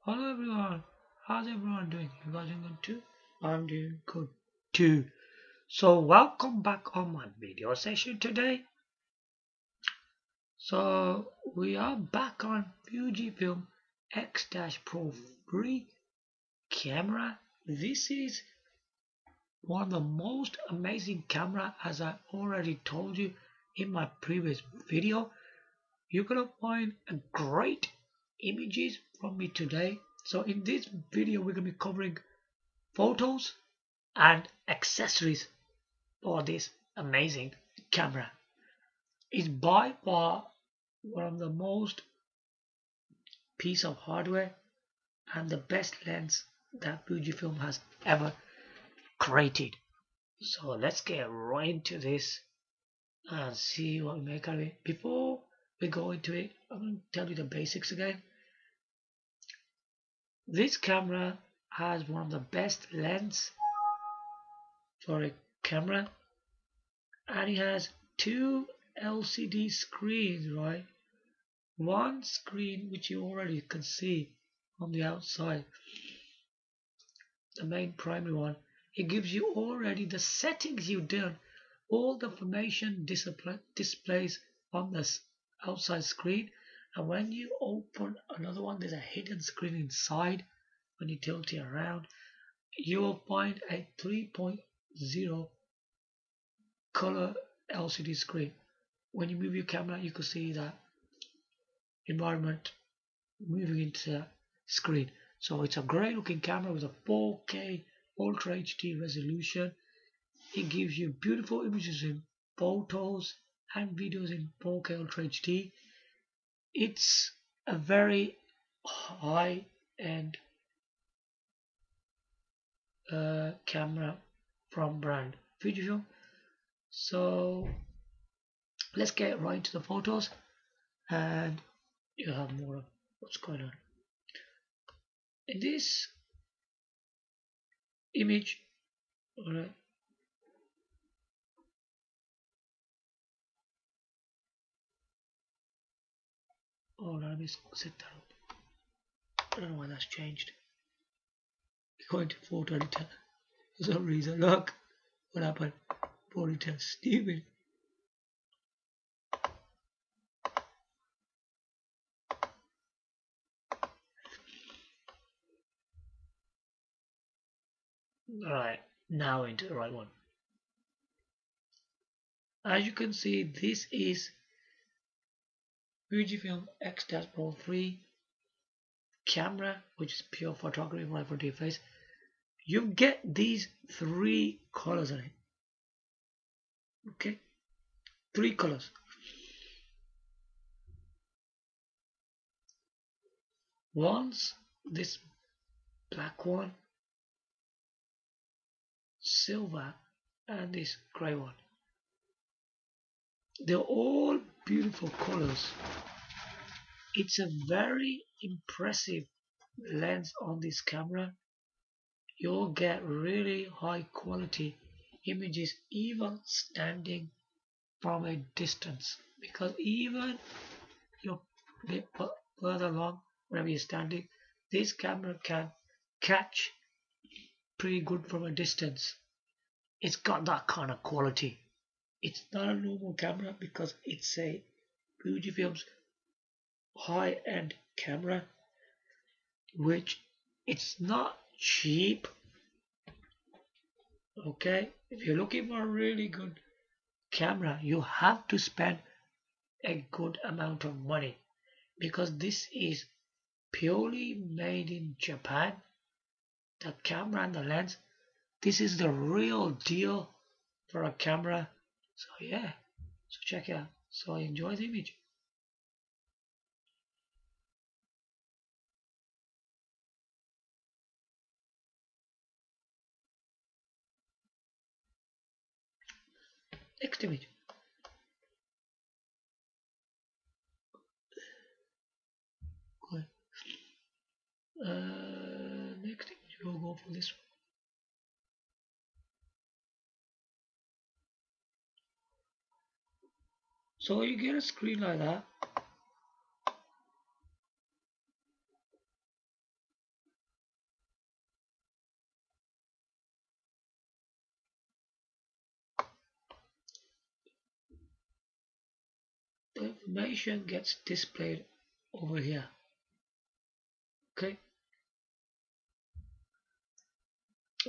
Hello everyone, how's everyone doing? You guys doing good too? I'm doing good too. So welcome back on my video session today. So we are back on Fujifilm X-Pro 3 camera. This is one of the most amazing camera, as I already told you in my previous video. You're gonna find a great images from me today. So in this video we're gonna be covering photos and accessories for this amazing camera. It's by far one of the most piece of hardware and the best lens that Fujifilm has ever created. So let's get right into this and see what we make of it. Before we go into it, I'm going to tell you the basics again. This camera has one of the best lens for a camera, and it has two LCD screens, right? One screen which you already can see on the outside, the main primary one. It gives you already the settings you've done, all the information displays on the outside screen, and when you open another one, there's a hidden screen inside. When you tilt it around, you will find a 3.0 color LCD screen. When you move your camera, you can see that environment moving into the screen. So it's a great looking camera with a 4K Ultra HD resolution. It gives you beautiful images in photos and videos in 4K Ultra HD. It's a very high end camera from brand Fujifilm. So let's get right into the photos and you have more of what's going on. In this image, alright, let me set that up. I don't know why that's changed. Going to photo editor for some reason. Look what happened. Photo editor, stupid. Alright, now into the right one. As you can see, this is Fujifilm X-Pro 3 camera, which is pure photography right for your face. You get these three colors on it. Okay, three colors. One's this black one, silver, and this grey one. They're all beautiful colors. It's a very impressive lens on this camera. You'll get really high quality images even standing from a distance, because even you're a bit further along wherever you're standing, this camera can catch pretty good from a distance. It's got that kind of quality. It's not a normal camera because it's a Fujifilm's high-end camera, which it's not cheap. Okay, if you're looking for a really good camera, you have to spend a good amount of money, because this is purely made in Japan. The camera and the lens, this is the real deal for a camera. So yeah, so check it out. So enjoy the image. Next image. Good. Next image, we'll go for this one. So you get a screen like that. information gets displayed over here. Okay,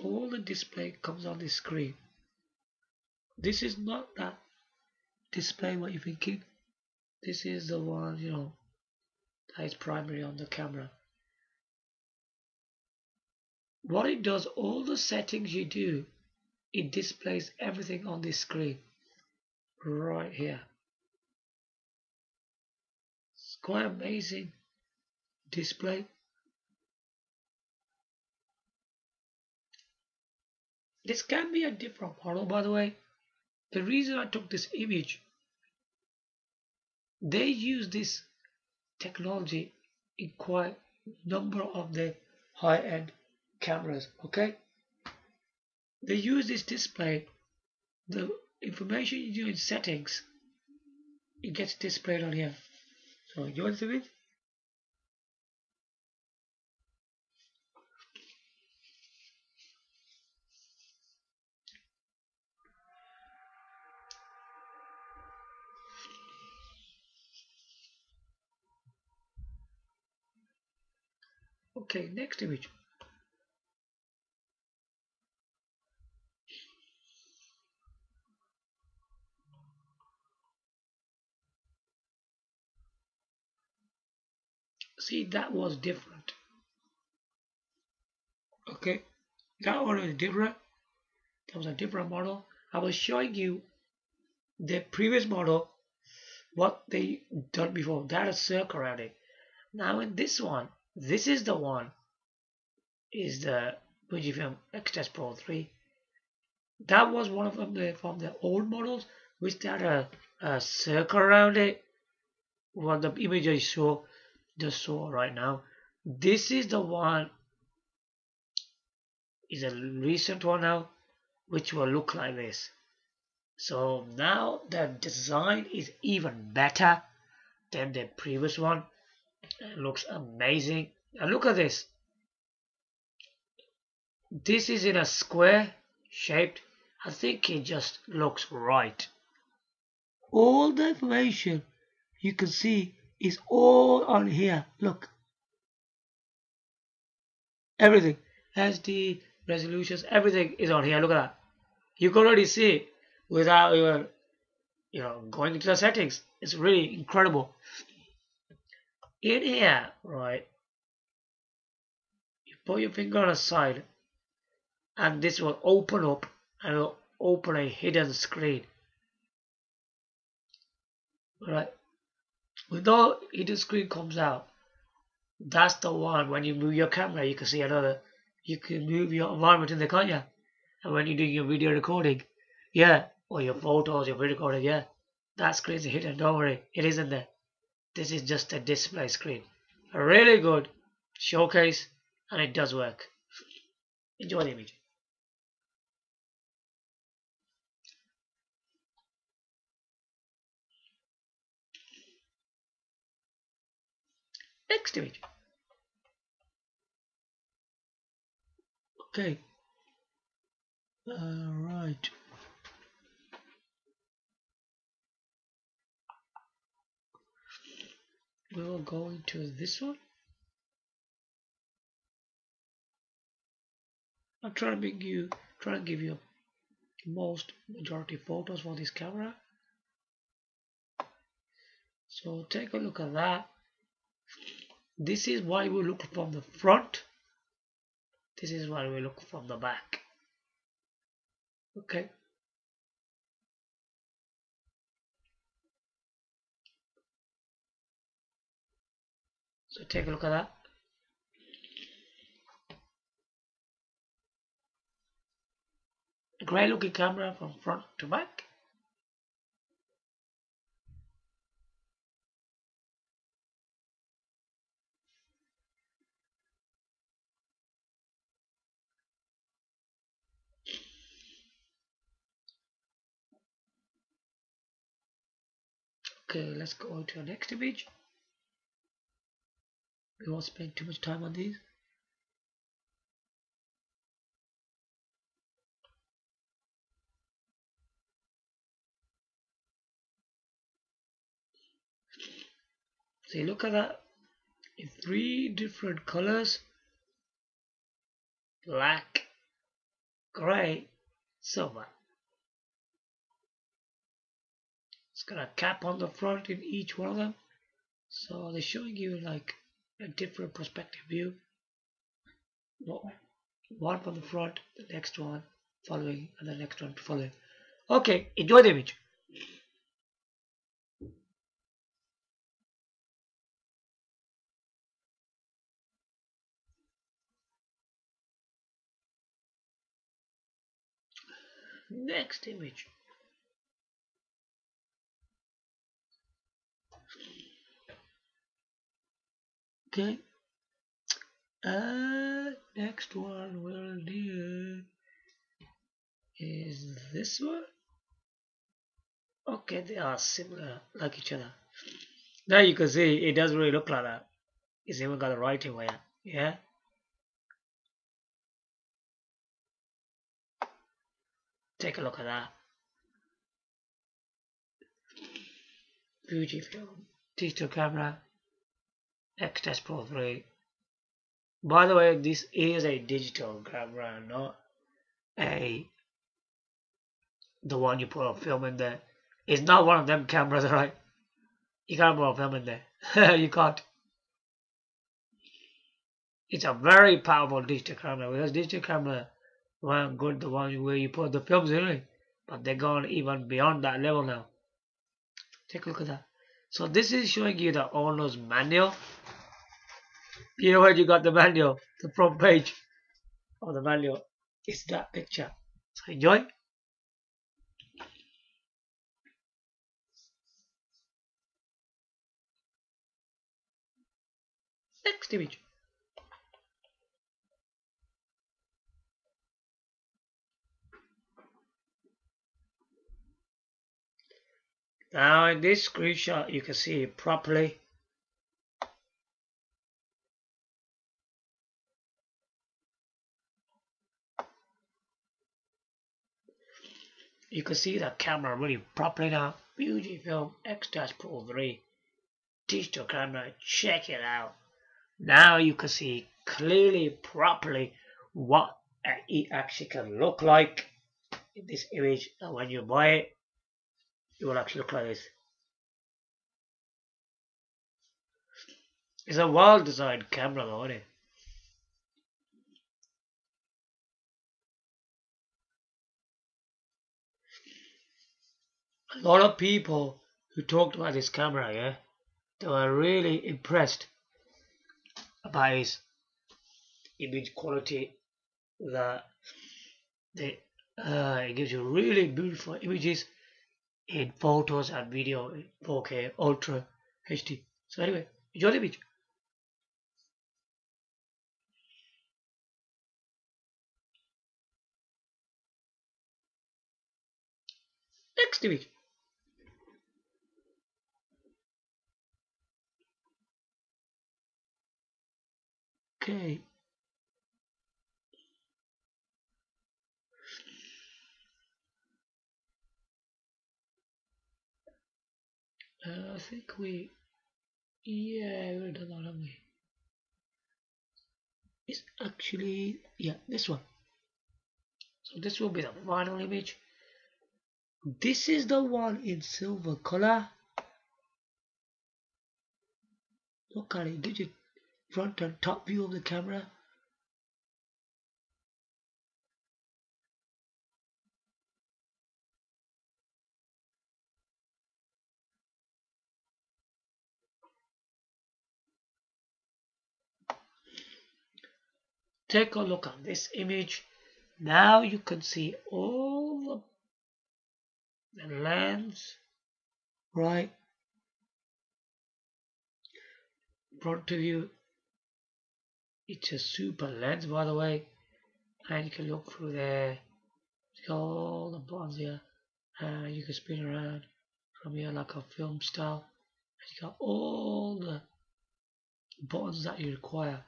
all the display comes on the screen. This is not that display what you're thinking. This is the one, that is primary on the camera. What it does, all the settings you do, it displays everything on this screen right here. It's quite amazing display. This can be a different model, by the way. The reason I took this image, they use this technology in quite a number of the high-end cameras. Okay, they use this display. The information you do in settings, it gets displayed on here. So you want to see it? Okay, next image. See, that was different. Okay, that one was different. That was a different model. I was showing you the previous model, what they done before. That is circle around it. Now in this one, this is the one, is the Fujifilm X-Pro 3. That was one of them from the old models, which had a circle around it. What the image I just saw right now. This is the one, is a recent one now, which will look like this. So now the design is even better than the previous one. It looks amazing. And look at this. This is in a square shaped. I think it just looks right. All the information you can see is all on here. Look. Everything. SD, resolutions, everything is on here. Look at that. You can already see it without even going into the settings. It's really incredible. In here, right, you put your finger on a side and this will open up and will open a hidden screen. Right, when the hidden screen comes out, that's the one when you move your camera you can see another. You can move your environment in there, can't you? And when you're doing your video recording, yeah, or your photos, your video recording, yeah, that screen's hidden. Don't worry, it isn't there. This is just a display screen. A really good showcase, and it does work. Enjoy the image. Next image. Okay. Right. We will go into this one. I'm trying to give you most majority photos for this camera. So take a look at that. This is why we look from the front. This is why we look from the back. Okay. So take a look at that. Great looking camera from front to back. Okay, let's go to the next image. We won't spend too much time on these. See, look at that. In 3 different colors: black, gray, silver. It's got a cap on the front in each one of them. So they're showing you like a different perspective view. One from the front, the next one following, and the next one following. Okay, enjoy the image. Next image. Okay. Next one we'll do is this one. Okay, they are similar, like each other. Now you can see it doesn't really look like that. It's even got the writing where, yeah. Take a look at that. Fujifilm digital camera X-Pro 3. By the way, this is a digital camera, not the one you put a film in there. It's not one of them cameras, right? You can't put a film in there. You can't. It's a very powerful digital camera, because digital camera weren't good, the one where you put the films in it, but they're gone even beyond that level now. Take a look at that. So this is showing you the owner's manual. You know where you got the manual, the front page of the manual. It's that picture. So enjoy. Next image. Now in this screenshot you can see it properly. You can see the camera really properly now. Fujifilm X-Pro 3 digital camera. Check it out. Now you can see clearly, properly what it actually can look like in this image, and when you buy it, it will actually look like this. It's a well designed camera though, isn't it? A lot of people who talked about this camera, yeah, they were really impressed about its image quality. That it gives you really beautiful images in photos and video in 4K Ultra HD. So anyway, enjoy the image. Next image. Okay. I think we've done that, haven't we? It's actually, this one. So this will be the final image. This is the one in silver color. Look at it, gives you front and top view of the camera. Take a look at this image. Now you can see all the lens, right? Front of you. It's a super lens, by the way, and you can look through there. See all the buttons here, and you can spin around from here like a film style. And you got all the buttons that you require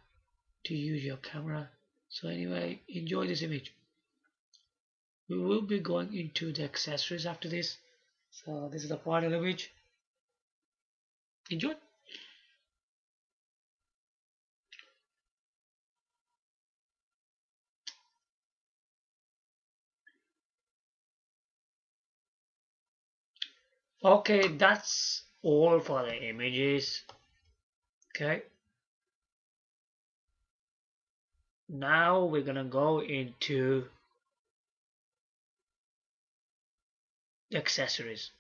to use your camera. So anyway, enjoy this image. We will be going into the accessories after this. So this is the final image. Enjoy. Okay, that's all for the images. Okay, now we're gonna go into the accessories.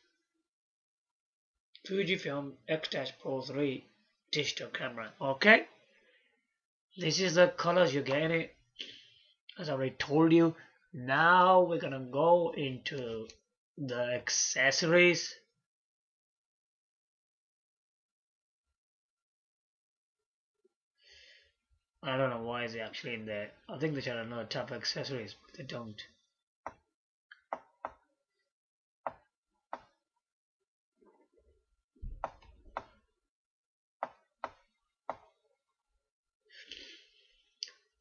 Fujifilm X-Pro 3 digital camera. Okay, this is the colors you get in it, as I already told you. Now we're gonna go into the accessories. I don't know why is it actually in there. I think they should have another tab of accessories, but they don't.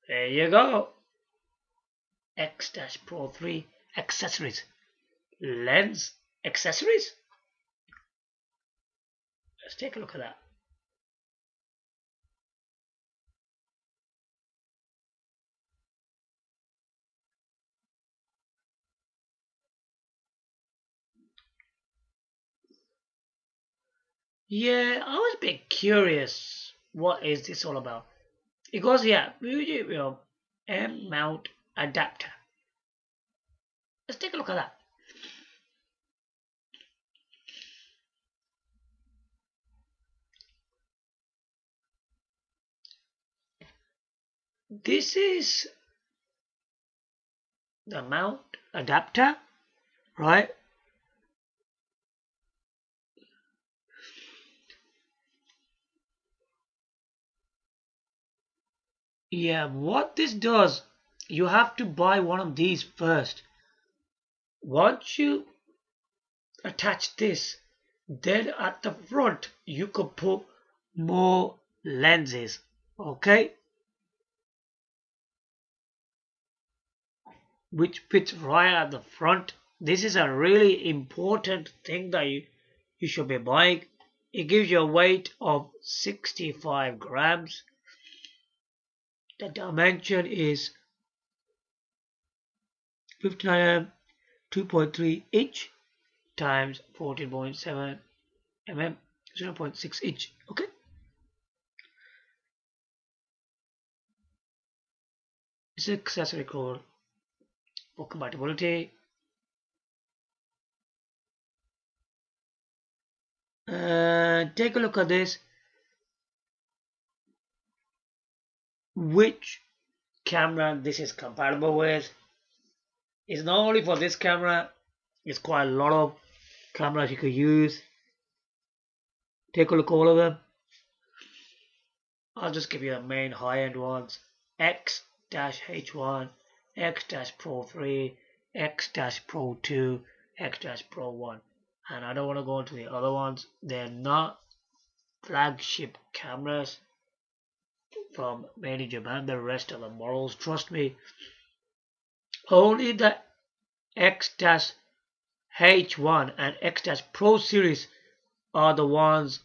There you go. X-Pro 3 accessories. Lens accessories? Let's take a look at that. Yeah, I was a bit curious. What is this all about? It goes here, Fujifilm M mount adapter. Let's take a look at that. This is the mount adapter, right? Yeah, what this does, you have to buy one of these first. Once you attach this, then at the front you could put more lenses, okay, which fits right at the front. This is a really important thing that you should be buying. It gives you a weight of 65 grams. The dimension is 59 2.3 inch times 14.7 mm, 0.6 inch. Okay. This is accessory code for compatibility. Take a look at this. Which camera this is compatible with? It's not only for this camera, it's quite a lot of cameras you could use. Take a look at all of them. I'll just give you the main high-end ones. X-H1, X-Pro 3, X-Pro 2, X-Pro 1. And I don't want to go into the other ones. They're not flagship cameras from made in Japan. The rest of the models, trust me. Only the X-H1 and X-Pro series are the ones,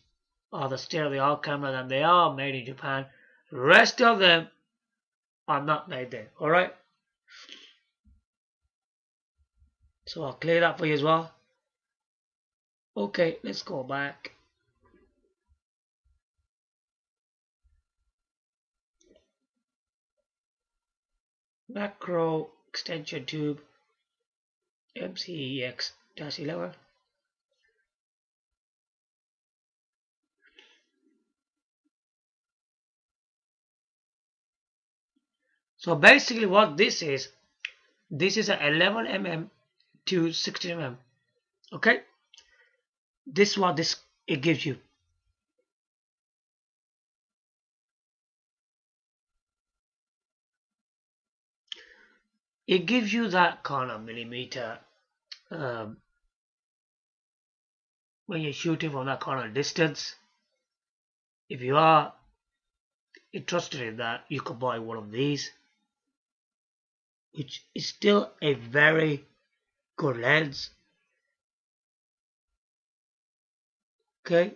are the state-of-the-art cameras, and they are made in Japan. The rest of them are not made there. Alright? So I'll clear that for you as well. Okay, let's go back. Macro extension tube MCEX-11. So basically what this is a 11 mm to 16 mm. Okay? This is what it gives you. It gives you that kind of millimeter when you're shooting from that kind of distance. If you are interested in that, you could buy one of these, which is still a very good lens. Okay.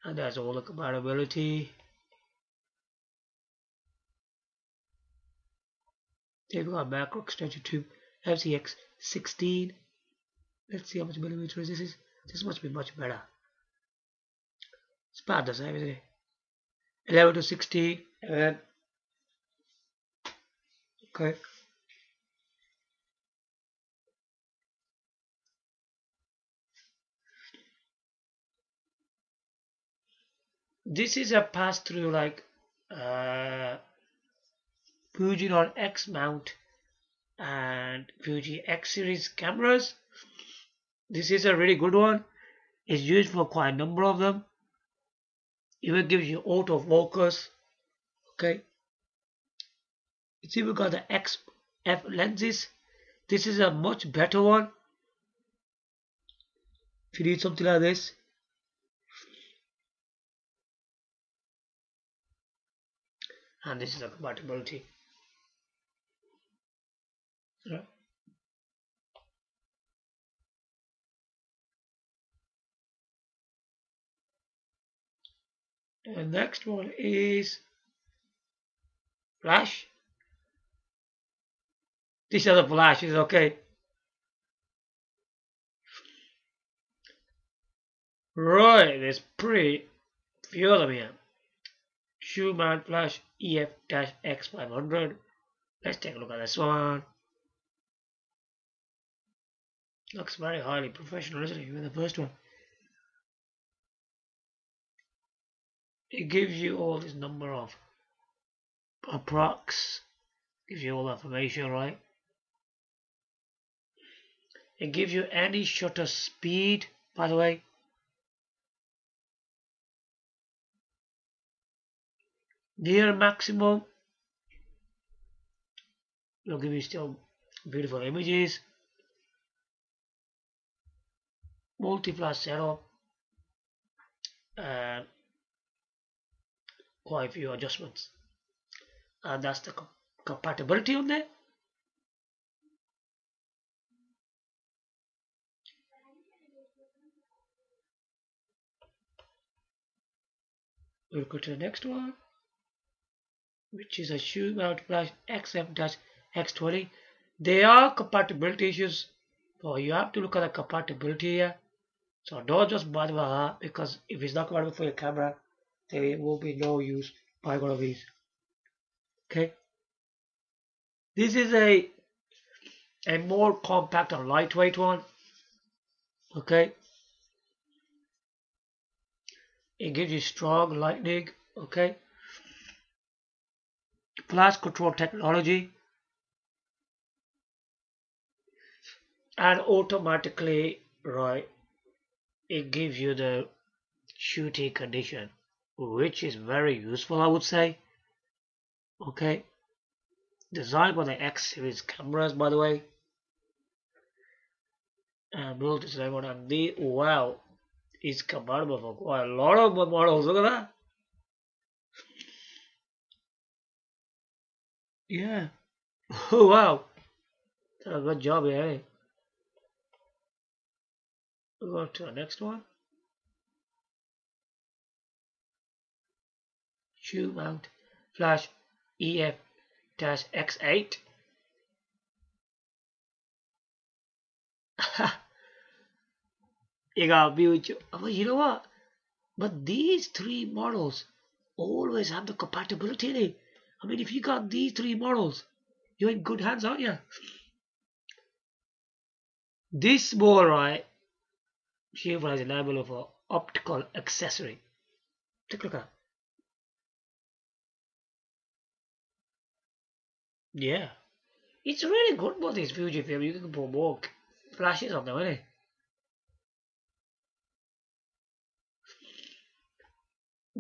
And that's all the compatibility. Then we got macro extension tube, FCX16. Let's see how much millimeters this is. This must be much better. It's about the same, isn't it? 11 to 60, and then okay. This is a pass through like Fujifilm X mount and Fuji X series cameras. This is a really good one. It's used for quite a number of them. Even gives you autofocus. Okay. It's even got the XF lenses. This is a much better one. If you need something like this. And this is a compatibility. Right. And next one is flash. These are the flashes, okay. Right, there's pretty few of them here. Shoe mount flash EF-X500. Let's take a look at this one. Looks very highly professional, isn't it? Even the first one. It gives you all this number of approx. Gives you all the information, right? It gives you any shutter speed, by the way. Near maximum. It'll give you still beautiful images. Multi-flash setup. And quite a few adjustments. And that's the compatibility on there. We'll go to the next one, which is a shoe mount flash XM-X20. There are compatibility issues, so you have to look at the compatibility here. So don't just buy the because if it's not compatible for your camera, there will be no use buying one of these. Okay. This is a more compact and lightweight one. Okay. It gives you strong lightning. Okay. Flash control technology. And automatically, right, it gives you the shooting condition, which is very useful, I would say. Okay. Designed by the X series cameras, by the way. And built this one, and the wow, it's compatible for quite a lot of models. Look at that. Yeah. Oh wow. Did a good job here. Eh? We'll go to the next one. Shoe mount flash EF-X8. You got beauty. Oh, you know what? But these three models always have the compatibility in it. I mean, if you got these three models, you're in good hands, aren't you? This ball, right? Shield has a label of an optical accessory. Take a look at that. Yeah. It's really good for this Fujifilm. You can put more flashes on them, isn't it?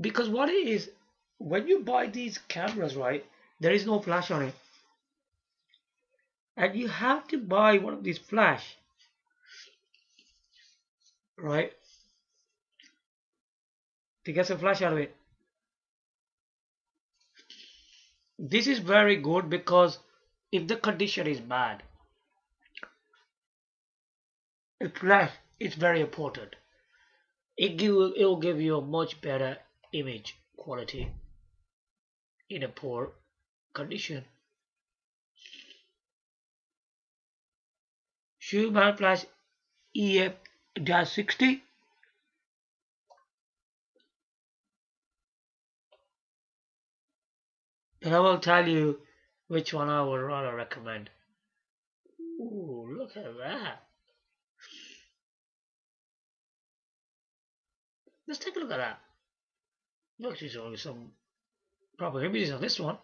Because what it is, when you buy these cameras, right, there is no flash on it. And you have to buy one of these flash, right, to get some flash out of it. This is very good because if the condition is bad, a flash is very important. It'll give you a much better image quality in a poor condition. Fujifilm Flash EF-60. And I will tell you which one I would rather recommend. Ooh, look at that. Let's take a look at that. Look, she's showing some proper images on this one.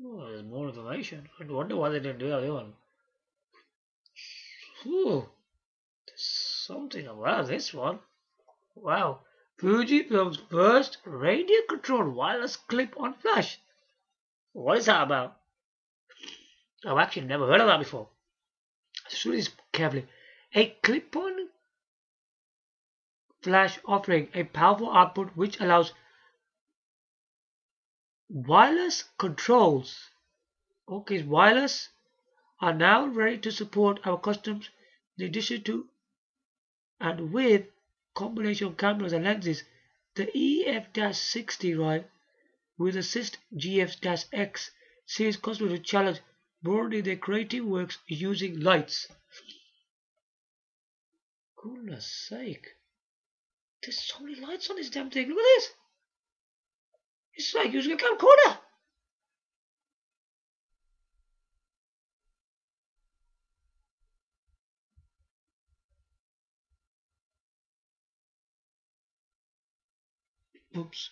Oh, there's more information. I wonder why they didn't do that other one. Ooh, there's something about this one. Wow. Fujifilm's first radio-controlled wireless clip-on flash. What is that about? I've actually never heard of that before. Let's read this carefully. A clip-on flash offering a powerful output which allows wireless controls. Okay, wireless are now ready to support our customers in addition to and with combination of cameras and lenses. The EF-60, right, will assist GF-X series customers to challenge broadening their creative works using lights. Goodness sake. There's so many lights on this damn thing. Look at this. It's like using a camcorder. Oops.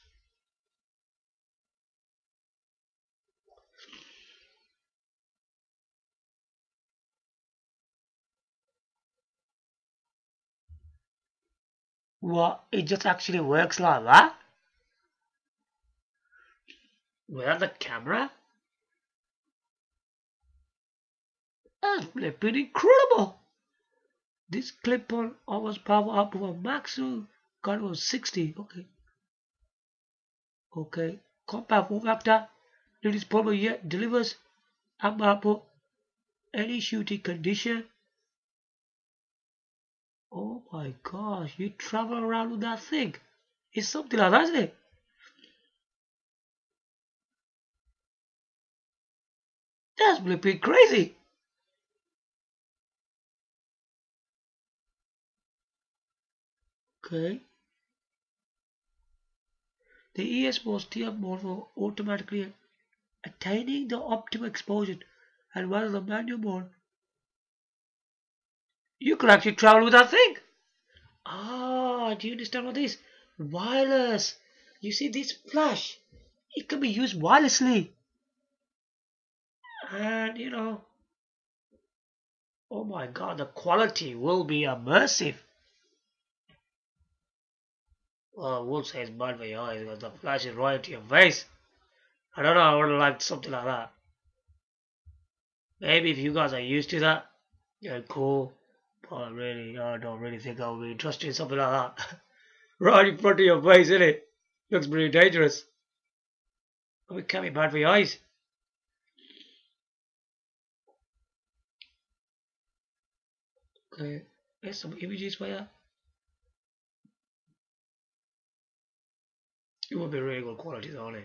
What? It just actually works like that? Without the camera? That's flipping incredible! This clip-on offers power up to a maximum current of 60. Okay. Compact form factor. It is probably yet delivers amp output any shooting condition. Oh my gosh, you travel around with that thing. It's something like that, isn't it? That's flipping crazy. Okay. The ES was steered mode for automatically attaining the optimal exposure, and while the manual mode, you could actually travel with that thing. Ah, do you understand what this? Wireless. You see this flash? It can be used wirelessly. And you know, oh my god, the quality will be immersive. Well, I would say it's bad for your eyes because the flash is right to your face. I don't know, I would have liked something like that. Maybe if you guys are used to that, yeah, cool. But really, I don't really think I would be interested in something like that. Right in front of your face, isn't it? Looks pretty dangerous. It can't be bad for your eyes. Okay, here's some images for you. It would be really good quality, though, wouldn't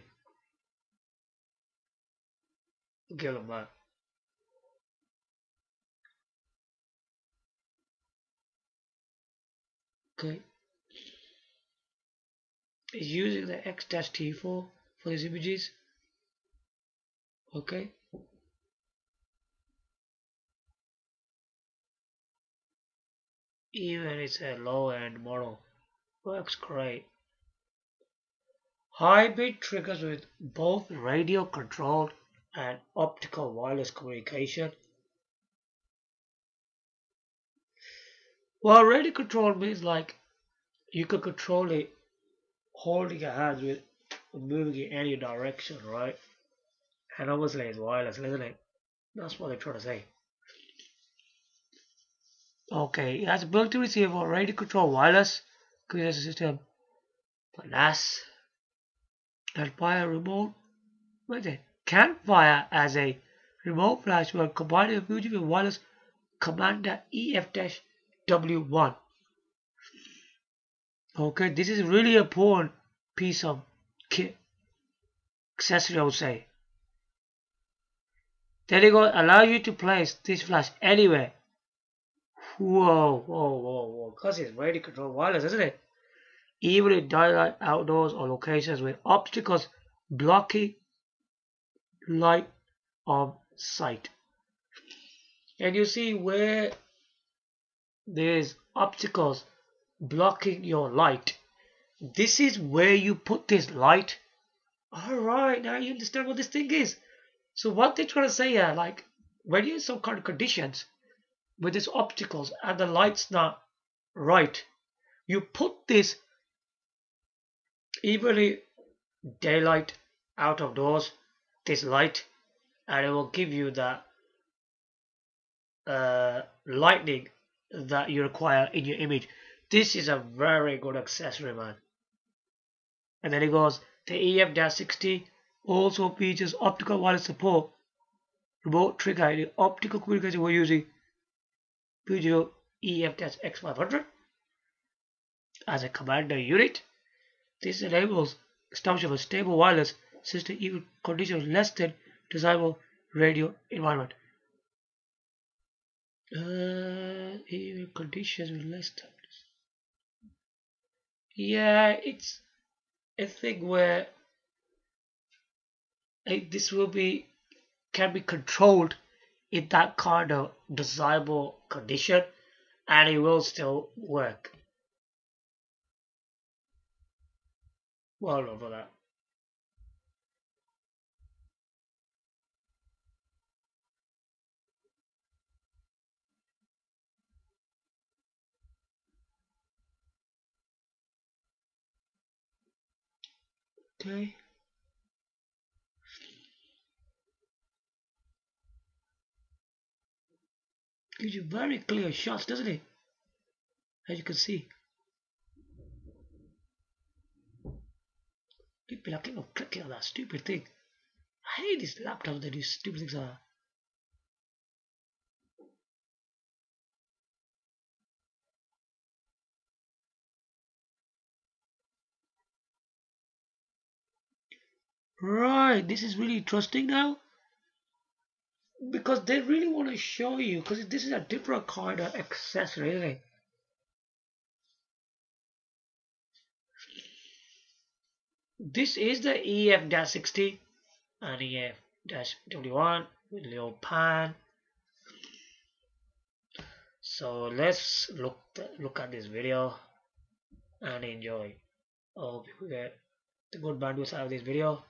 it? Give them that. Okay. It's using the X-T4 for these images. Okay. Even it's a low-end model. Works great. Hybrid triggers with both radio controlled and optical wireless communication. Well, radio control means like you could control it holding your hands with moving in any direction, right? And obviously it's wireless, isn't it? That's what they're trying to say. Okay, it has a built-in receiver for radio control wireless communication system for NAS and fire remote. Wait a can fire as a remote flash when combining the Fujifilm wireless commander EF-W1. Okay, this is really important piece of kit accessory, I would say. Then it goes allow you to place this flash anywhere. Whoa. Because it's ready control wireless, isn't it? Even in daylight, outdoors, or locations with obstacles blocking light on sight. And you see where there's obstacles blocking your light. This is where you put this light. Alright, now you understand what this thing is. So what they're trying to say here, like when you're in some kind of conditions with these obstacles and the light's not right, you put this even in daylight, out of doors, this light, and it will give you that lightning that you require in your image. This is a very good accessory, man. And then it goes, the EF-60 also features optical wireless support, remote trigger, and optical communication we're using Fujifilm EF-X500 as a commander unit. This enables establishment of a stable wireless system even in conditions less than desirable radio environment. Even conditions with less than. Yeah, it's a thing where this can be controlled in that kind of desirable condition, and it will still work. Well done for that. Okay. Gives you very clear shots, doesn't it? As you can see. People are clicking on that stupid thing. I hate these laptops that do stupid things like that. Right, this is really interesting now. Because they really want to show you, because this is a different kind of accessory, isn't it? This is the EF-60 and EF-21 with little pan. So let's look at this video and enjoy. I hope you get the good bandwidth out of this video.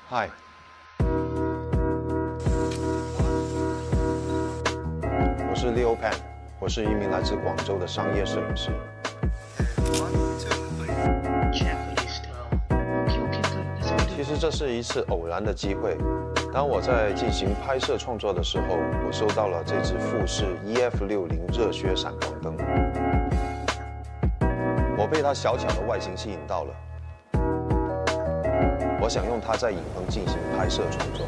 Hi， 我是 Leo Pan， 我是一名来自广州的商业摄影师。其实这是一次偶然的机会。当我在进行拍摄创作的时候，我收到了这支富士 EF60热靴闪光灯，我被它小巧的外形吸引到了。 我想用它在影棚进行拍摄创作。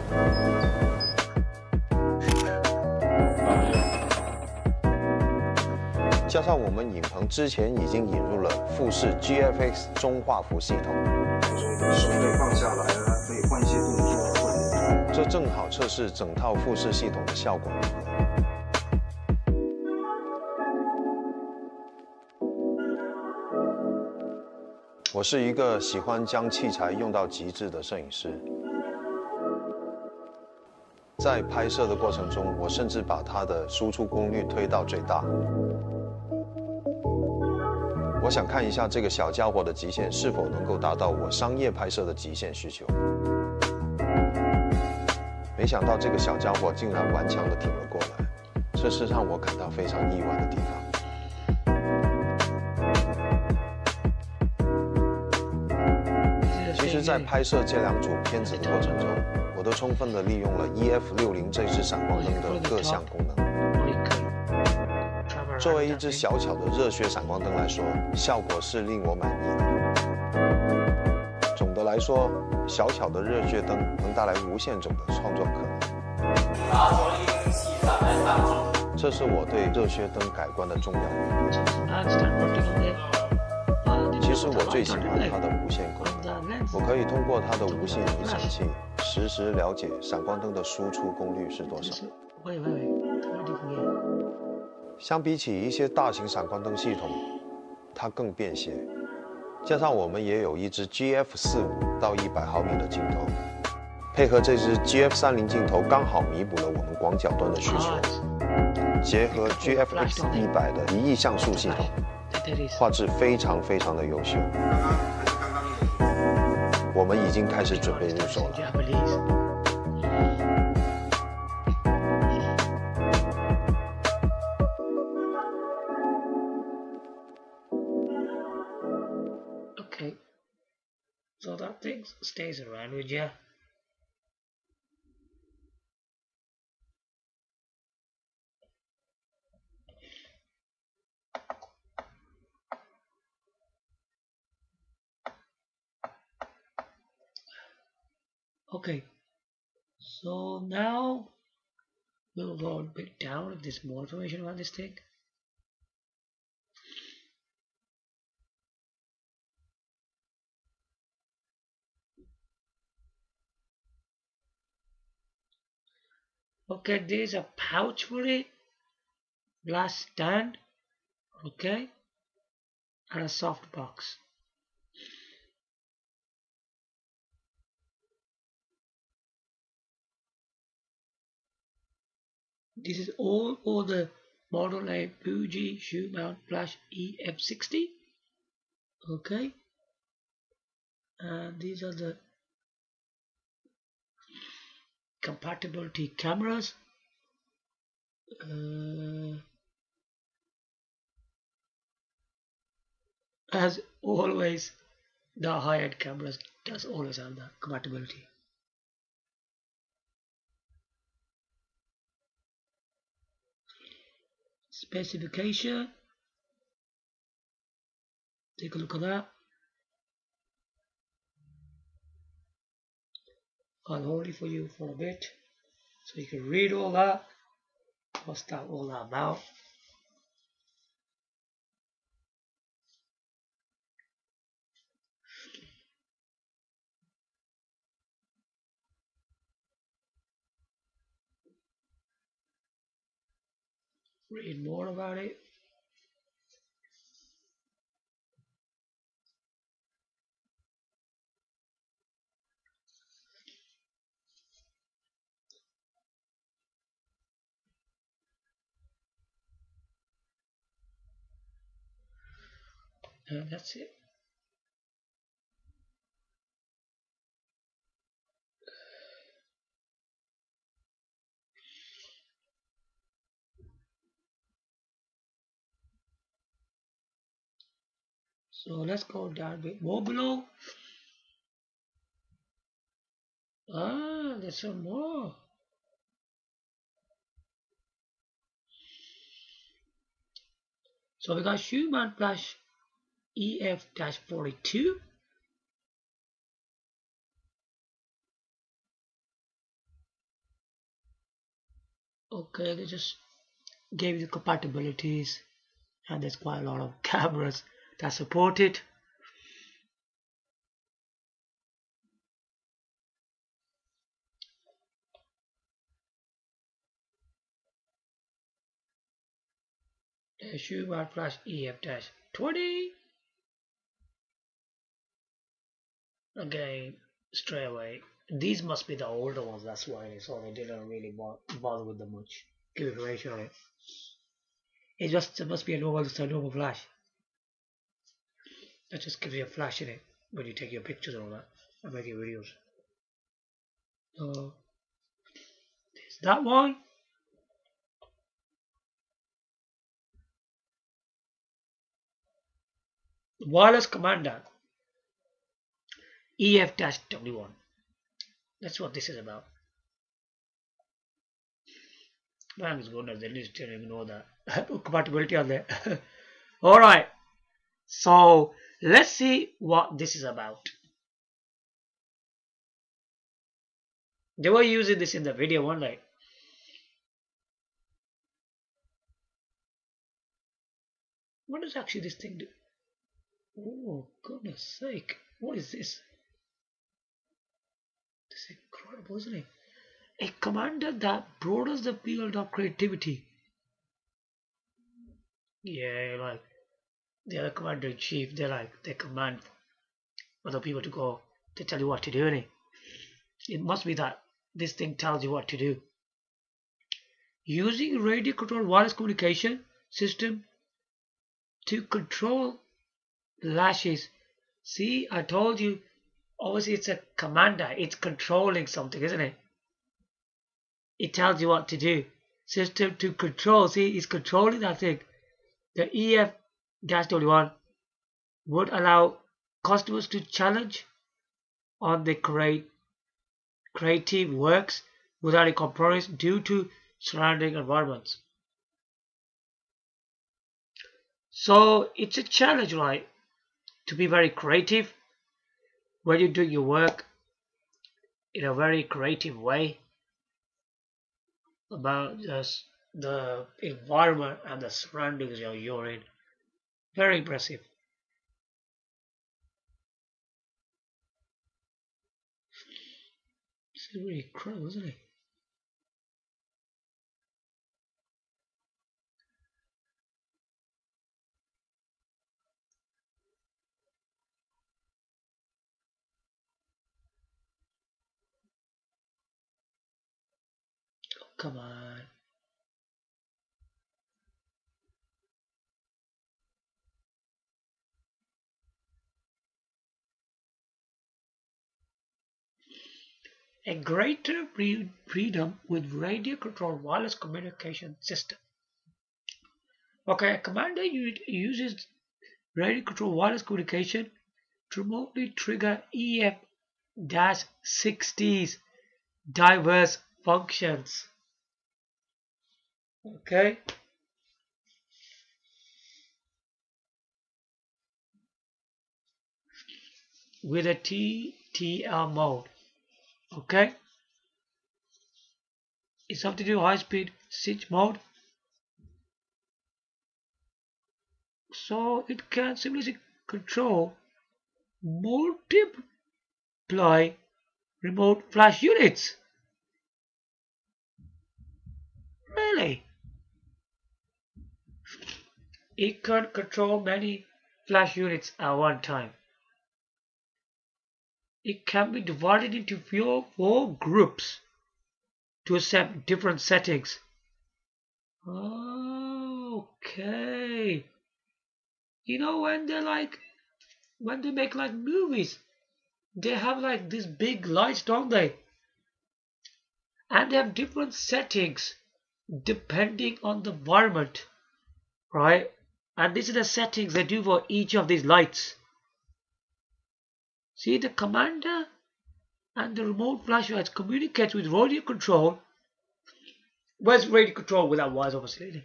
加上我们影棚之前已经引入了富士 GFX 中画幅系统，手可以放下来，可以换一些动作，这正好测试整套富士系统的效果如何。 我是一个喜欢将器材用到极致的摄影师，在拍摄的过程中，我甚至把它的输出功率推到最大。我想看一下这个小家伙的极限是否能够达到我商业拍摄的极限需求。没想到这个小家伙竟然顽强地挺了过来，这是让我感到非常意外的地方。 其实，在拍摄这两组片子的过程中，我都充分地利用了 EF60这支闪光灯的各项功能。作为一支小巧的热靴闪光灯来说，效果是令我满意的。总的来说，小巧的热靴灯能带来无限种的创作可能。这是我对热靴灯改观的重要原因。其实我最喜欢它的无线功能。我可以通过它的无线离尘器实时了解闪光灯的输出功率是多少。Wait, turn it here. 相比起一些大型闪光灯系统，它更便携。加上我们也有一支 GF45到100毫米的镜头，配合这支 GF30镜头，刚好弥补了我们广角端的需求。结合 GFX100的1亿像素系统，画质非常的优秀。我们已经开始准备入手了。Okay, so that thing stays around with you. Okay, so now we'll go a bit down if there's more information about this thing. Okay, there's a pouch for it, glass stand, okay, and a soft box. This is all for the model name Fuji shoe mount flash EF60. Okay, and these are the compatibility cameras. As always, the high-end cameras does always have the compatibility. Specification. Take a look at that. I'll hold it for you for a bit so you can read all that. What's that all about? Read more about it. And that's it. So let's go down a bit more below. Ah, there's some more. So we got shoe mount flash EF-42. Okay, they just gave you the compatibilities, and there's quite a lot of cameras that support it. The shoe mount flash EF-20. Again, straight away, these must be the older ones, that's why, so they didn't really bother with the much information on it. It must be a normal flash. That just gives you a flash in it when you take your pictures and all that and make your videos. So there's that one. Wireless commander EF-W1. That's what this is about. Thanks goodness, they didn't even know that compatibility on there. Alright, so let's see what this is about. They were using this in the video one day. What does actually this thing do? Oh, goodness sake, what is this? This is incredible, isn't it? A commander that broadens the field of creativity. Yeah, like the other commander in chief, they command other people to go. They tell you what to do, innit? It must be that this thing tells you what to do. Using radio controlled wireless communication system to control lashes. See, I told you, obviously it's a commander, it's controlling something, isn't it? It tells you what to do. System to control, see, it's controlling that thing. The EF-W1 would allow customers to challenge on the creative works without a compromise due to surrounding environments. So it's a challenge, right? To be very creative when you do your work in a very creative way about just the environment and the surroundings you're in. Very impressive. This is really incredible, isn't it? Oh, come on. A greater freedom with radio controlled wireless communication system. Okay, a commander uses radio controlled wireless communication to remotely trigger EF-60's diverse functions. Okay. With a TTL mode. Okay. It's something to do high speed switch mode. So it can seamlessly control multiply remote flash units. Really? It can control many flash units at one time. It can be divided into four groups to accept different settings. Okay. You know when they make like movies, they have like these big lights, don't they? And they have different settings depending on the environment, right? And these are the settings they do for each of these lights. See, the commander and the remote flashlights communicate with radio control. Where's radio control without wires, obviously?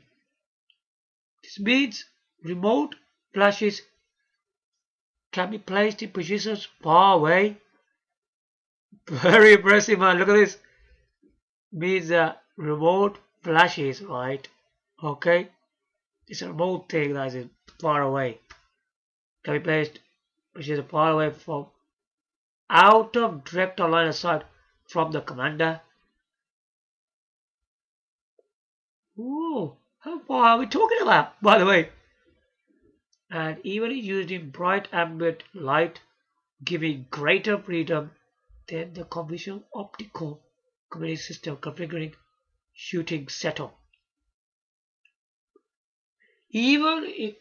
This means remote flashes can be placed in positions far away. Very impressive, man. Look at this. Means remote flashes, right? Okay. It's a remote thing that is far away. Can be placed positions far away from out of direct line of sight from the commander. Ooh, how far are we talking about, by the way? And even used in bright ambient light, giving greater freedom than the conventional optical communication system configuring shooting setup. Even if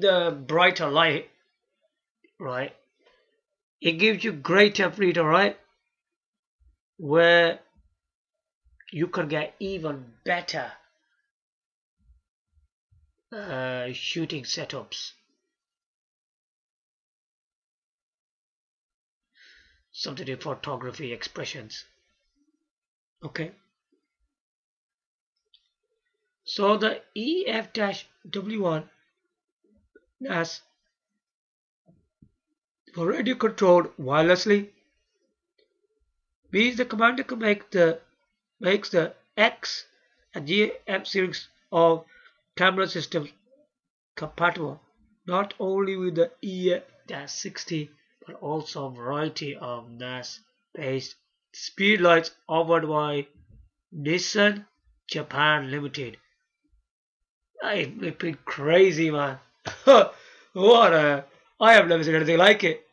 the brighter light, right, it gives you greater freedom, right, where you can get even better shooting setups. Something in photography expressions. Okay. So the EF-W1 NAS for radio controlled wirelessly means the commander can makes the X and GM series of camera systems compatible not only with the EF-60 but also a variety of NAS based Speed lights offered by Nissan Japan Limited. It's pretty crazy, man. What a... I have never seen anything like it.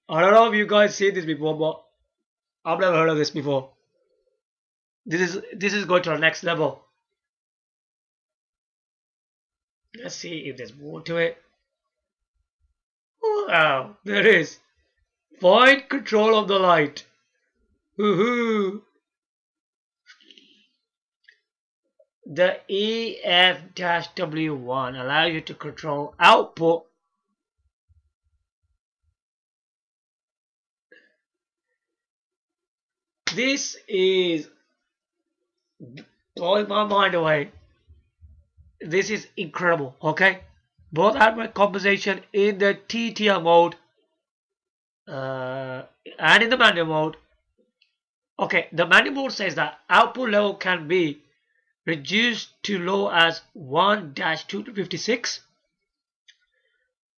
I don't know if you guys seen this before, but I've never heard of this before. This is going to the next level. Let's see if there's more to it. Wow, there is. Find control of the light. Woohoo! The EF-W1 allows you to control output. This is blowing my mind away. This is incredible, okay? Both hardware compensation in the TTL mode and in the manual mode. Okay, the manual mode says that output level can be reduced to low as 1-256.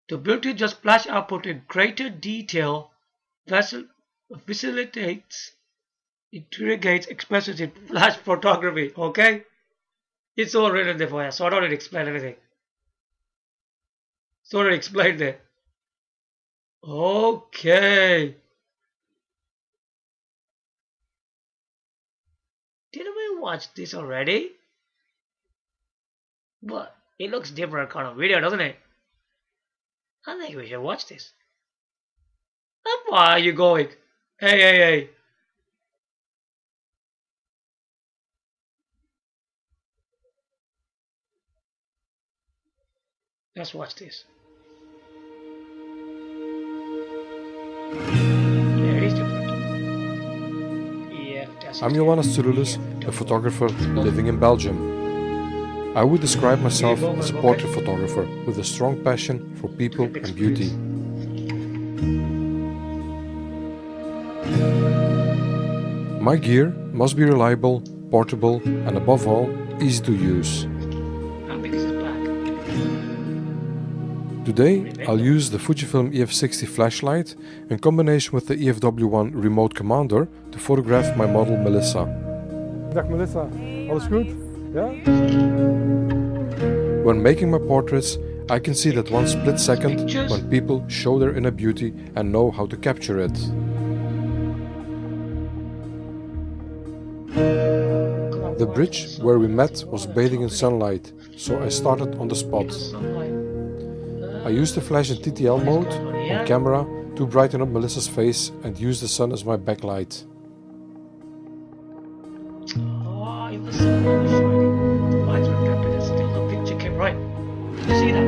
The ability to just flash output in greater detail facilitates interrogates expressions in flash photography. Okay, it's all written there for you, so I don't need to explain anything. It's already explained there. Okay. Didn't we watch this already? But it looks different kind of video, doesn't it? I think we should watch this. How far are you going? Hey. Let's watch this. Yeah, it is different. Yeah, I'm Johannes Tsouloulis, a photographer living in Belgium. I would describe myself as a portrait photographer with a strong passion for people and beauty. My gear must be reliable, portable and above all, easy to use. Today I'll use the Fujifilm EF60 flashlight in combination with the EF-W1 remote commander to photograph my model Melissa. Dag Melissa, alles goed? Ja? When making my portraits, I can see that one split second when people show their inner beauty and know how to capture it. The bridge where we met was bathing in sunlight, so I started on the spot. I used the flash in TTL mode on camera to brighten up Melissa's face and use the sun as my backlight. Oh, it was so shiny. Lights reflected and still the picture came right. You see that?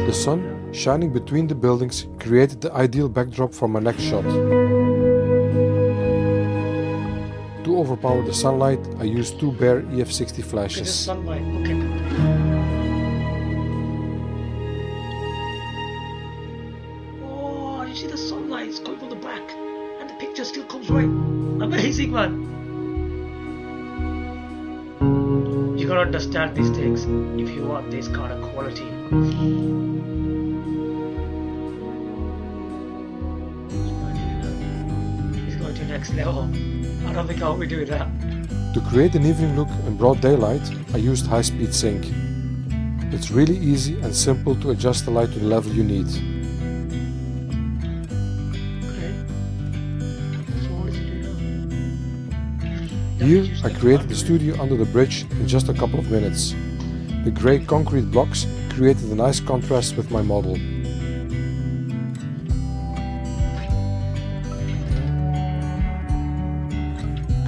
The sun shining between the buildings created the ideal backdrop for my next shot. To overpower the sunlight, I used two bare EF60 flashes. Sunlight, look at that. Oh, you see the sunlight is going from the back, and the picture still comes right. Amazing, man. You gotta understand these things if you want this kind of quality. He's going to the next level. I don't think I'll be doing that. To create an evening look in broad daylight, I used high-speed sync. It's really easy and simple to adjust the light to the level you need. Okay. So what does it do now? Here I created the studio under the bridge in just a couple of minutes. The grey concrete blocks created a nice contrast with my model.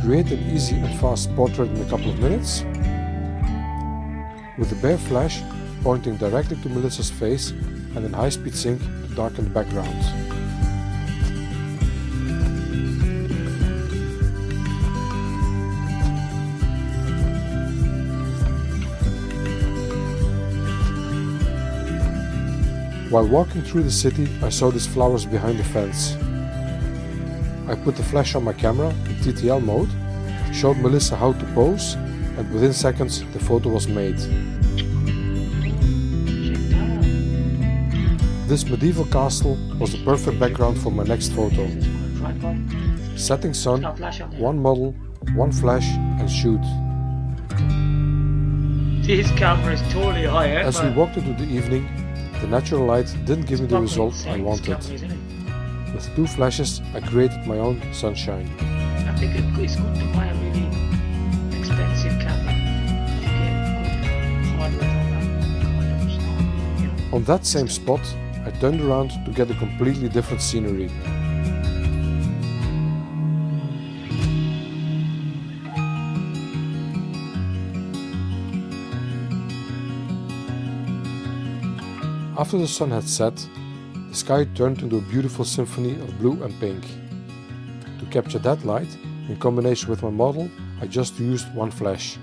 Create an easy and fast portrait in a couple of minutes. With a bare flash pointing directly to Melissa's face and in high-speed sync to darken the background. While walking through the city, I saw these flowers behind the fence. I put the flash on my camera in TTL mode, showed Melissa how to pose, and within seconds the photo was made. This medieval castle was the perfect background for my next photo. Setting sun, one model, one flash and shoot. This camera is totally high end. As we walked into the evening, the natural light didn't give me the result I wanted. With 2 flashes, I created my own sunshine. I think it's good to buy a really expensive camera to get good hardware on that kind of stuff, you know. On that same spot, I turned around to get a completely different scenery. After the sun had set, the sky turned into a beautiful symphony of blue and pink. To capture that light, in combination with my model, I just used one flash.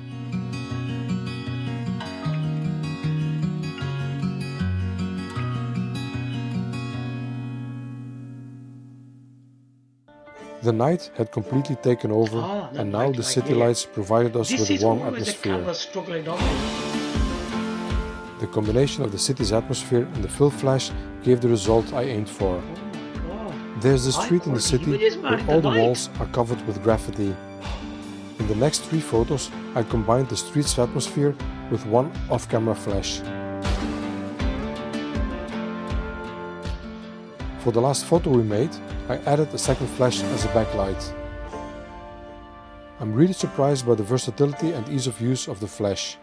The night had completely taken over, and now the city lights provided us with a warm atmosphere. The combination of the city's atmosphere and the fill flash gave the result I aimed for. There's a street in the city where all the walls are covered with graffiti. In the next 3 photos, I combined the street's atmosphere with one off-camera flash. For the last photo we made, I added a second flash as a backlight. I'm really surprised by the versatility and ease of use of the flash.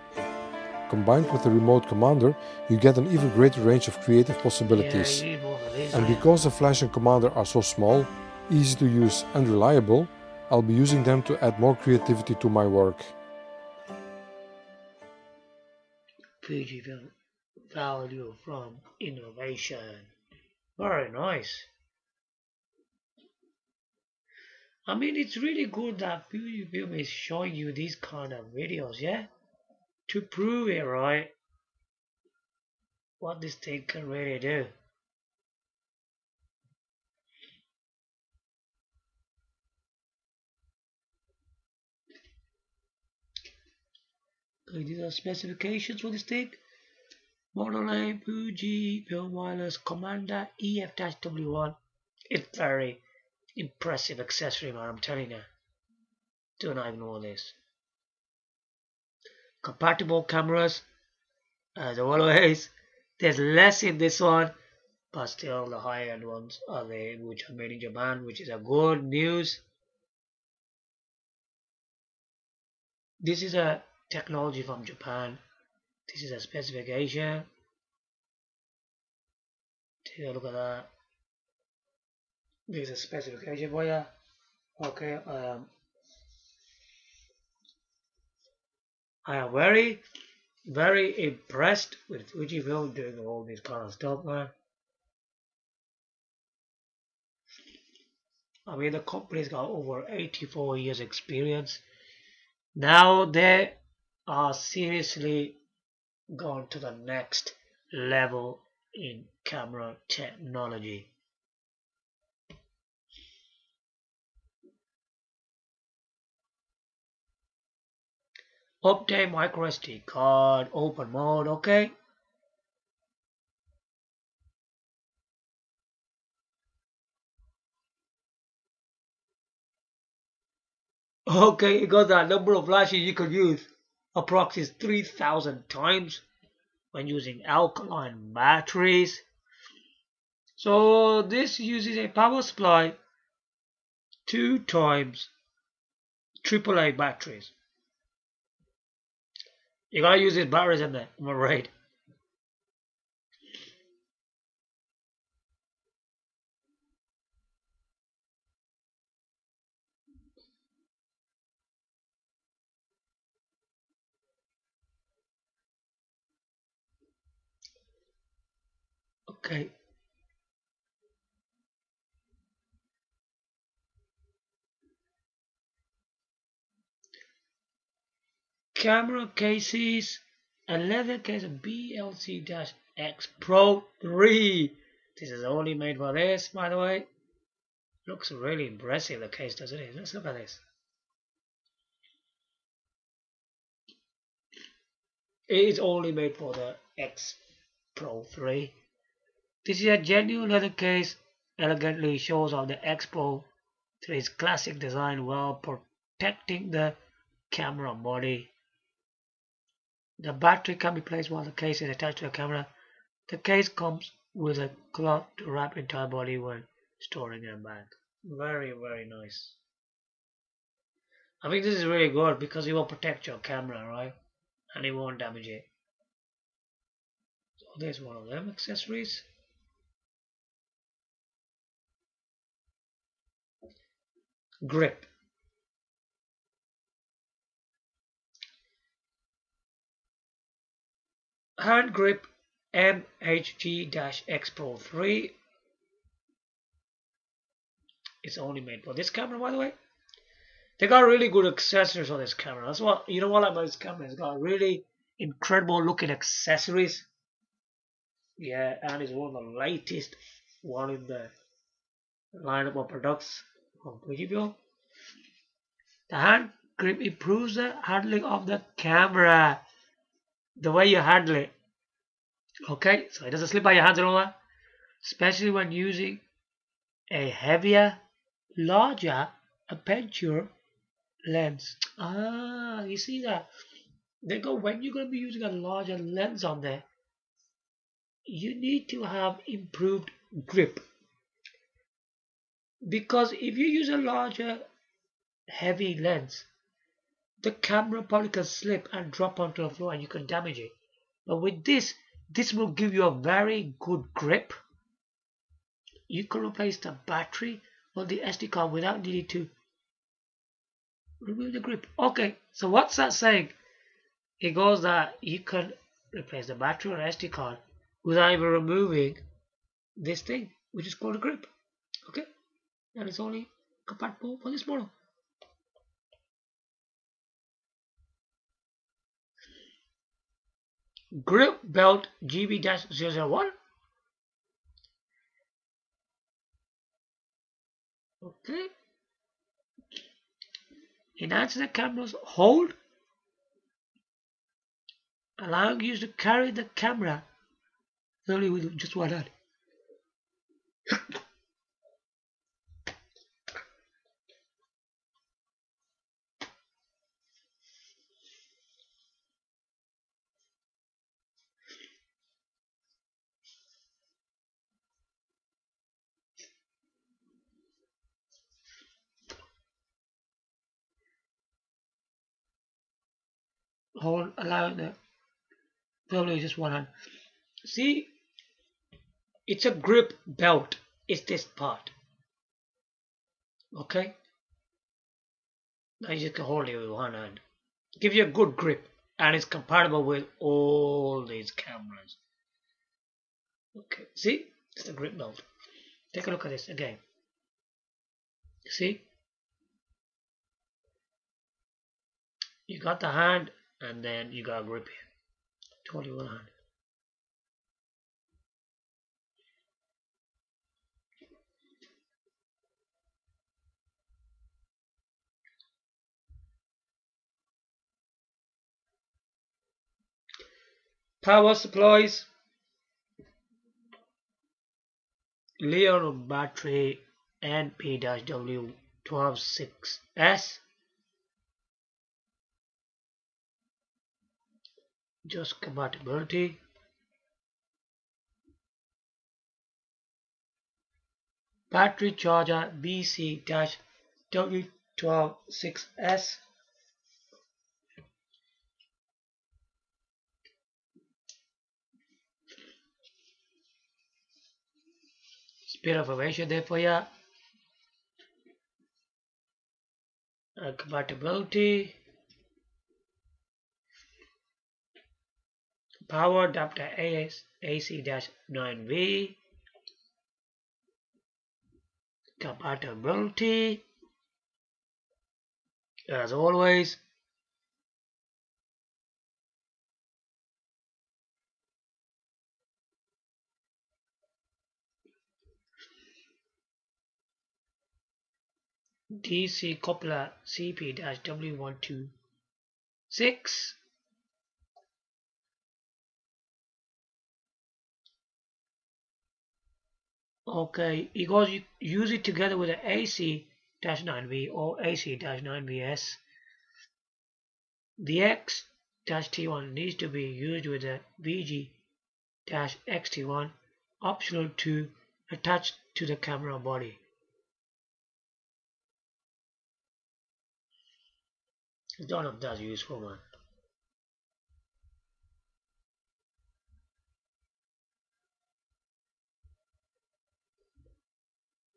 Combined with the remote commander, you get an even greater range of creative possibilities. And because the flash and commander are so small, easy to use and reliable, I'll be using them to add more creativity to my work. Fujifilm value from innovation. Very nice. I mean, it's really good that Fujifilm is showing you these kind of videos, yeah? To prove it, right? What this thing can really do. Okay, these are specifications for this thing. Model name Fujifilm Wireless Commander EF-W1. It's very impressive accessory, man, I'm telling you. Do not ignore this. Compatible cameras, as always. There's less in this one, but still the high-end ones are there, which are made in Japan, which is a good news. This is a technology from Japan. This is a specification. Take a look at that. This is a specification for you. Okay, I am very impressed with Fujifilm doing all this kind of stuff, man. I mean, the company's got over 84 years experience. Now they are seriously gone to the next level in camera technology. Update micro SD card, open mode, okay. Okay, you got that number of flashes you could use. Approximately 3,000 times when using alkaline batteries. So this uses a power supply 2 times AAA batteries. You gotta use these batteries in there, am I right? Okay. Camera cases, a leather case of BLC-X-Pro 3. This is only made for this, by the way. Looks really impressive, the case, doesn't it? Let's look at this. It is only made for the X Pro 3. This is a genuine leather case, elegantly shows off the X-Pro through its classic design while protecting the camera body. The battery can be placed while the case is attached to the camera. The case comes with a cloth to wrap entire body when storing in a bag. Very, very nice. I think this is really good because it will protect your camera, right? And it won't damage it. So there's one of them accessories. Grip. Hand grip MHG-X-Pro 3. It's only made for this camera, by the way. They got really good accessories on this camera. That's what you know what I like about this camera. It's got really incredible looking accessories. Yeah, and it's one of the latest one in the lineup of products from Fujifilm. The hand grip improves the handling of the camera. The way you handle it. Okay, so it doesn't slip by your hands and all that. Especially when using a heavier, larger aperture lens. You see that? They go when you're going to be using a larger lens on there, you need to have improved grip. Because if you use a larger, heavy lens, the camera probably can slip and drop onto the floor and you can damage it. But with this will give you a very good grip. You can replace the battery or the SD card without needing to remove the grip. Okay, so what's that saying? It goes that you can replace the battery or SD card without even removing this thing, which is called a grip. Okay, and it's only compatible for this model. Grip belt GB-001. Okay. Enhances the camera's hold, allowing you to carry the camera only with just one hand. Hold, allowing the probably just one hand. See, it's a grip belt. It's this part. Okay. Now you just can hold it with one hand. Give you a good grip, and it's compatible with all these cameras. Okay, see, it's the grip belt. Take a look at this again. See, you got the hand, and then you got a grip here. Totally one hand. Power supplies. Leon battery NP-W126S. Just compatibility. Battery charger BC-W126S. Bit of information there for you. Compatibility. Power adapter AC-9V. Compatibility. As always. DC coupler CP-W126. Okay, because you use it together with an AC-9V or AC-9VS. The X-T1 needs to be used with a VG-XT1 optional to attach to the camera body. None of that's useful, man.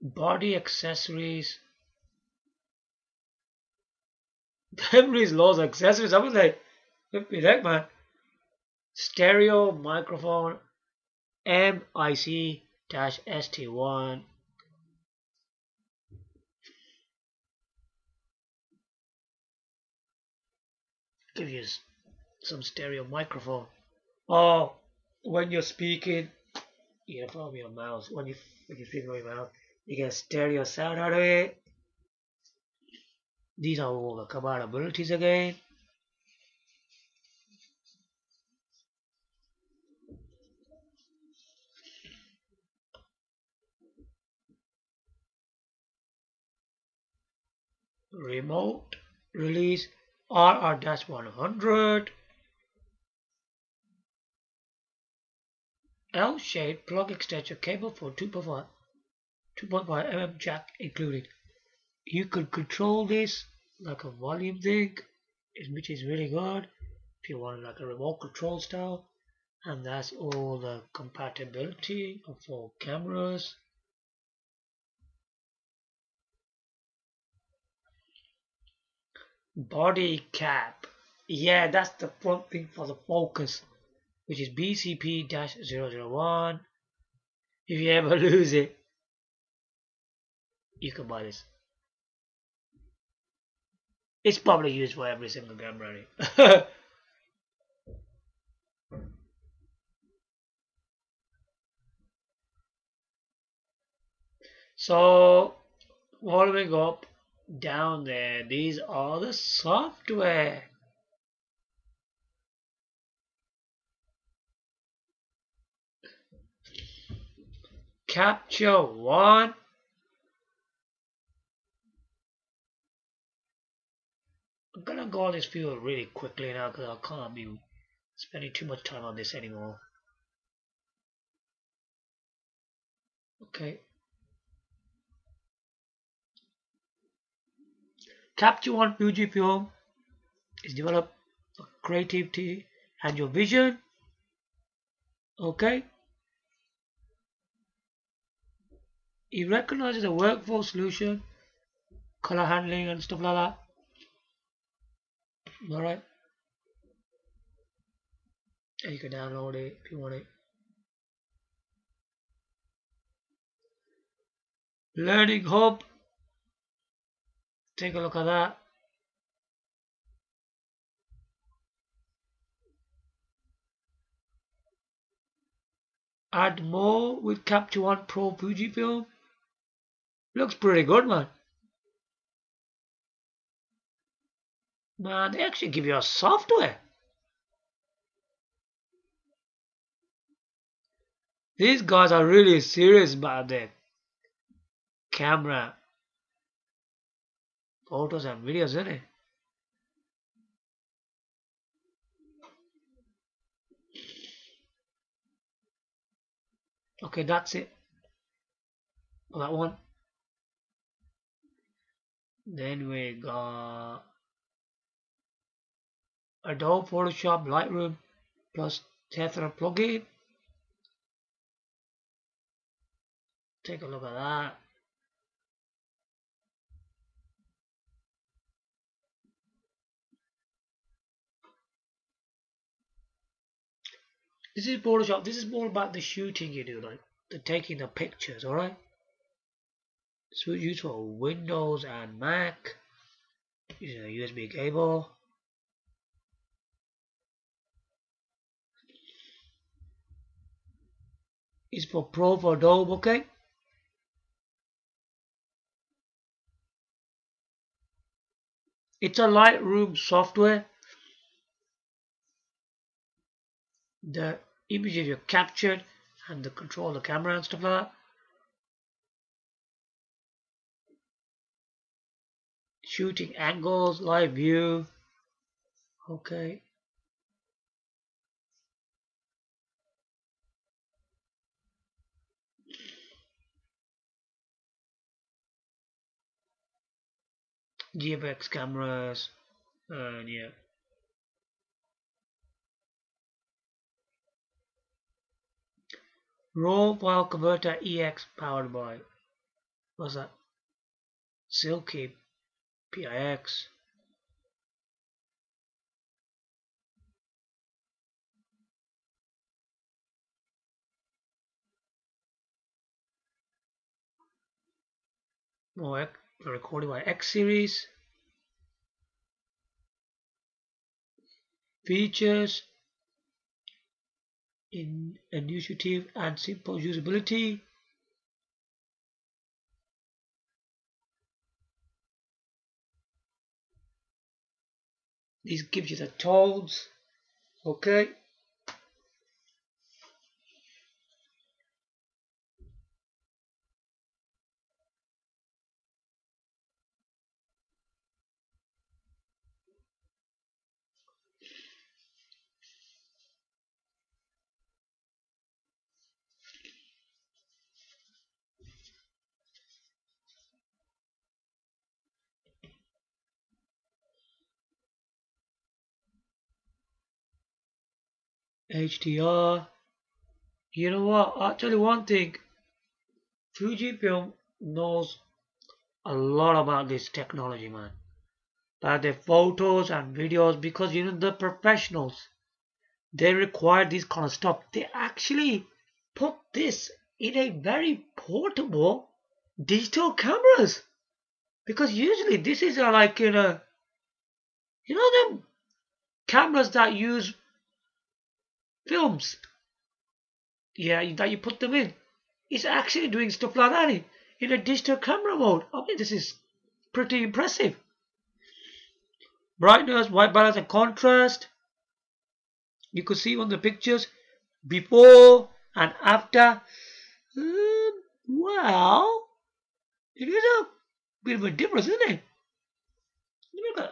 Body accessories. Everybody's lost accessories. I was like, flipping heck, man. Stereo microphone MIC-ST1. Give you some stereo microphone. Oh, when you're speaking, from your mouth. When you speak from your mouth, you get stereo sound out of it. These are all the compatibilities again. Remote release RR-100. L-shaped plug extension cable for 2.5 mm jack included. You could control this like a volume thing, which is really good if you want like a remote control style. And that's all the compatibility for cameras. Body cap. Yeah, that's the front thing for the focus, which is BCP-001. If you ever lose it, you can buy this. It's probably used for every single camera. So, following up down there, these are the software. Capture One. I'm gonna go on this field really quickly now because I can't be spending too much time on this anymore. Okay. Capture One Fujifilm is developed for creativity and your vision. Okay. It recognizes the workflow solution, color handling and stuff like that. Alright. And you can download it if you want it. Learning Hub. Take a look at that. Add more with Capture One Pro Fujifilm. Looks pretty good, man. Man, they actually give you a software. These guys are really serious about their camera photos and videos, isn't it? Okay, that's it for that one. Then we got Adobe Photoshop Lightroom plus Tether plugin. Take a look at that. This is Photoshop. This is more about the shooting you do, like the taking the pictures, alright? It's used for Windows and Mac. Using a USB cable. It's for Pro for Adobe, okay? It's a Lightroom software. The images you captured and the control the camera and stuff like that. shooting angles, live view. Okay. GFX cameras, and yeah. RAW file converter EX powered by, what's that? Silky PIX. More recorded by X series. Features, intuitive and simple usability. This gives you the tones. Okay. HDR. You know what? I'll tell you one thing. Fujifilm knows a lot about this technology, man. About their photos and videos, because you know the professionals, they require this kind of stuff. They actually put this in a very portable digital cameras, because usually this is like in a, you know, them cameras that use films, yeah, that you put them in. It's actually doing stuff like that in a digital camera mode. I mean, this is pretty impressive. Brightness, white balance, and contrast. You could see on the pictures before and after. Well, it is a bit of a difference, isn't it?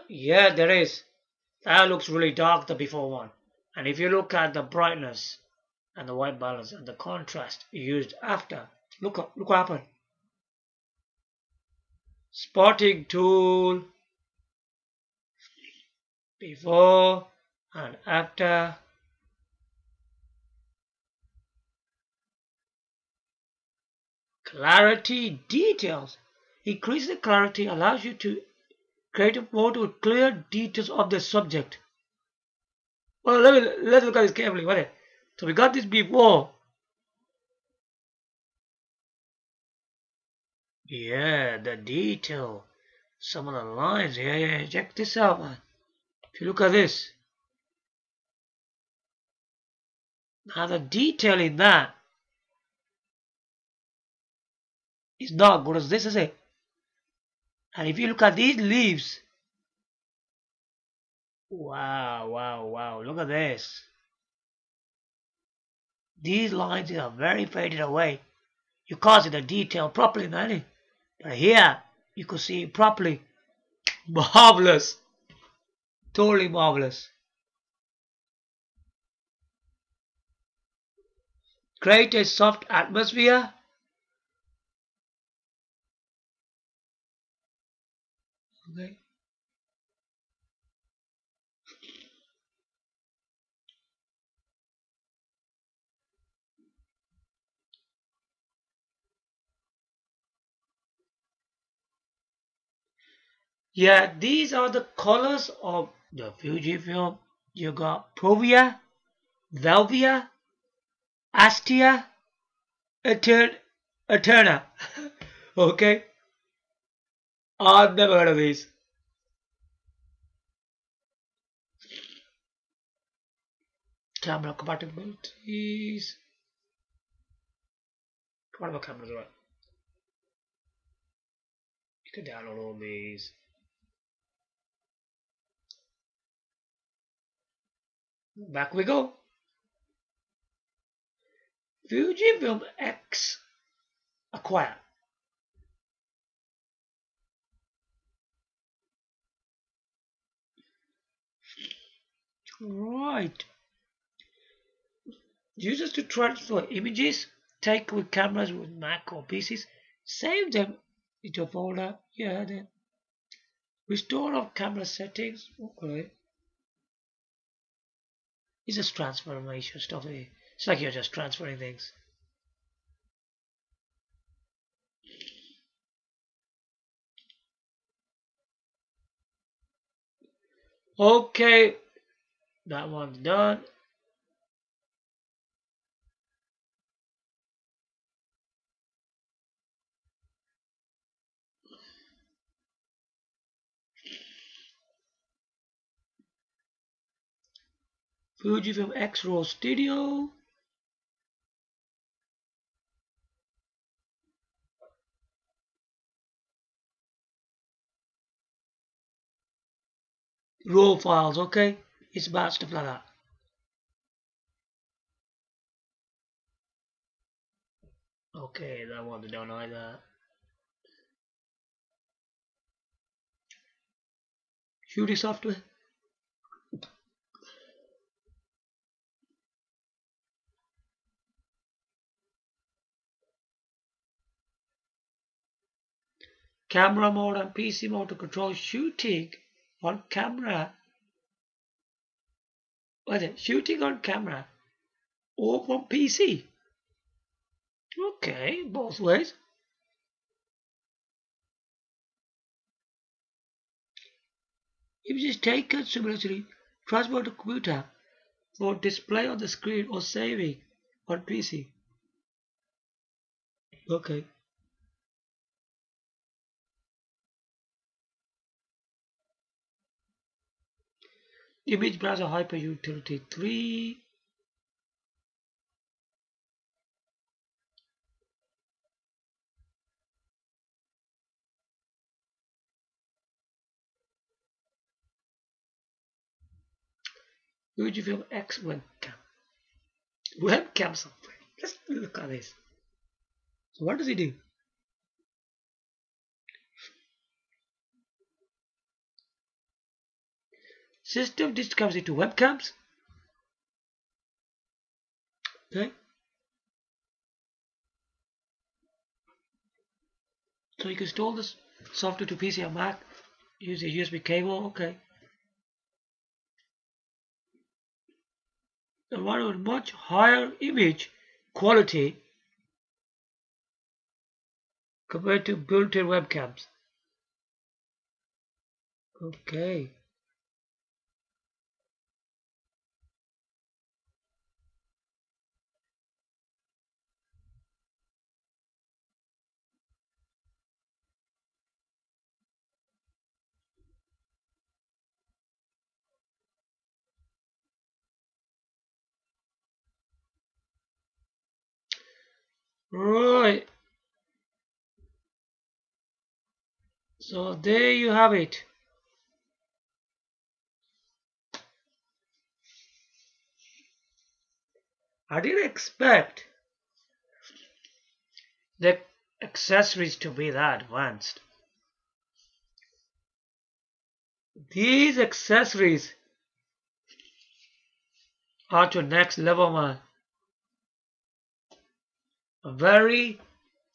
Yeah, there is. That looks really dark, the before one. And if you look at the brightness and the white balance and the contrast used after, look what happened. Spotting tool before and after. Clarity details. Increase the clarity allows you to create a photo with clear details of the subject. Well, let's look at this carefully. Wait. So we got this before. Yeah, the detail. Some of the lines. Yeah. Check this out, man. If you look at this. Now the detail in that is not good as this, is it? And if you look at these leaves. Wow. Look at this. These lines are very faded away. You can't see the detail properly, man. But here, you could see it properly. Marvelous. Totally marvelous. Create a soft atmosphere. Okay. Yeah, these are the colors of the Fujifilm. You got Provia, Velvia, Astia, Eterna. Okay? I've never heard of these. Camera compatibilities. What about cameras, right? You can download all these. Back we go. Fujifilm X acquire. Right. Users to transfer images, take with cameras with Mac or PCs, save them into a folder. Yeah, then restore of camera settings. Okay. It's just transformation stuff. It's like you're just transferring things. Okay, that one's done. Fujifilm X-Pro Studio. Raw files, okay? It's bad stuff like that. Okay, that one's done either. Shooting software. Camera mode and PC mode to control shooting on camera. What is it? Shooting on camera or from PC. Okay, both ways. Images taken simultaneously transferred to computer for display on the screen or saving on PC. Okay. Image browser hyper utility 3. Fujifilm X webcam. Webcam software. Let's look at this. So what does it do? System discovers into webcams. Okay. So you can install this software to PC or Mac. Use a USB cable. Okay. And one with much higher image quality compared to built-in webcams. Okay. Right. So there you have it. I didn't expect the accessories to be that advanced. These accessories are to next level, man. A very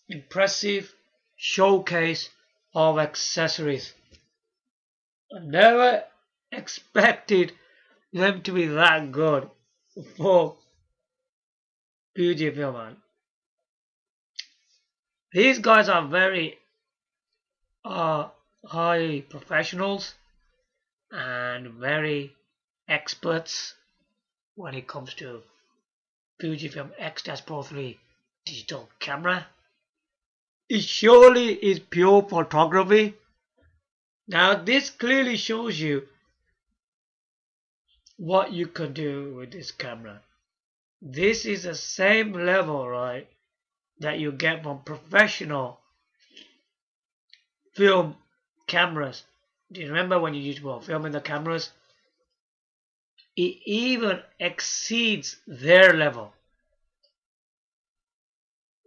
impressive showcase of accessories. I never expected them to be that good for Fujifilm, man. These guys are very high professionals and very experts when it comes to Fujifilm X-Pro 3 digital camera. It surely is pure photography. Now this clearly shows you what you can do with this camera. This is the same level, right, that you get from professional film cameras. Do you remember when you used to film in the cameras? It even exceeds their level.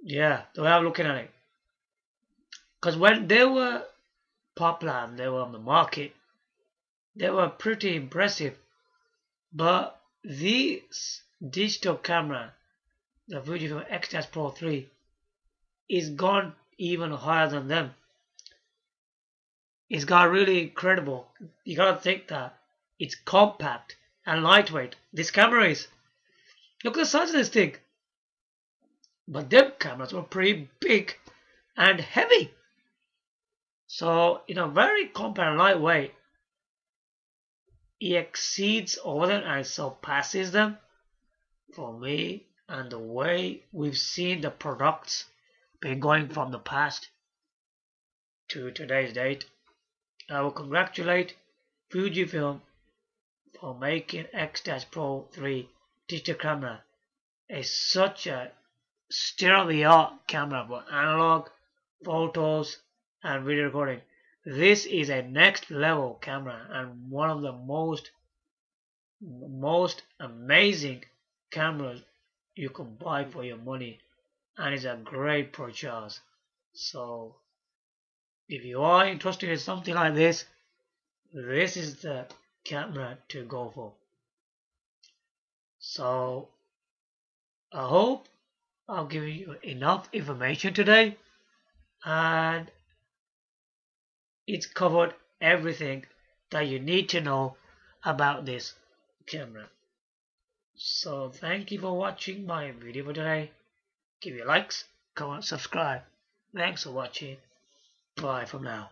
Yeah, the way I'm looking at it. Because when they were popular and they were on the market, they were pretty impressive. But this digital camera, the Fujifilm X-Pro 3, is gone even higher than them. It's got really incredible. You gotta think that it's compact and lightweight. This camera is. Look at the size of this thing. But them cameras were pretty big and heavy. So, very compact and lightweight, it exceeds all them and surpasses them for me. And the way we've seen the products been going from the past to today's date, I will congratulate Fujifilm for making X-Pro 3 digital camera such a state-of-the-art camera for analog, photos, and video recording. This is a next level camera and one of the most amazing cameras you can buy for your money, and it's a great purchase. So if you are interested in something like this, this is the camera to go for. So I hope I've given you enough information today, and it's covered everything that you need to know about this camera. So thank you for watching my video for today. Give your likes, comment, subscribe. Thanks for watching. Bye for now.